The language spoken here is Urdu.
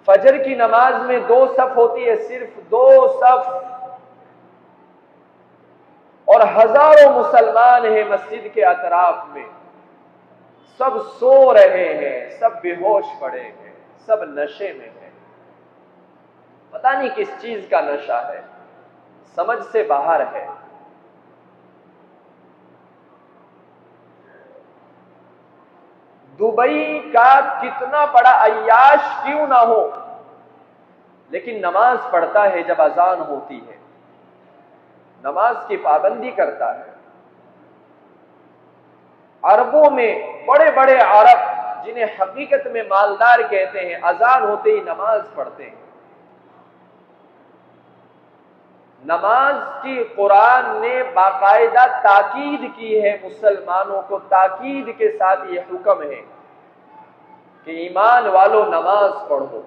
فجر کی نماز میں 2 صف ہوتی ہے، صرف 2 صف، اور ہزاروں مسلمان ہیں مسجد کے اطراف میں، سب سو رہے ہیں، سب بے ہوش پڑے ہیں، سب نشے میں ہیں، پتہ نہیں کس چیز کا نشہ ہے، سمجھ سے باہر ہے۔ دبئی کا کتنا بڑا عیاش کیوں نہ ہو، لیکن نماز پڑھتا ہے جب اذان ہوتی ہے، نماز کی پابندی کرتا ہے۔ عربوں میں بڑے بڑے عرب جنہیں حقیقت میں مالدار کہتے ہیں، اذان ہوتے ہی نماز پڑھتے ہیں۔ نماز کی قرآن نے باقاعدہ تاکید کی ہے، مسلمانوں کو تاکید کے ساتھ یہ حکم ہے کہ ایمان والو نماز پڑھو۔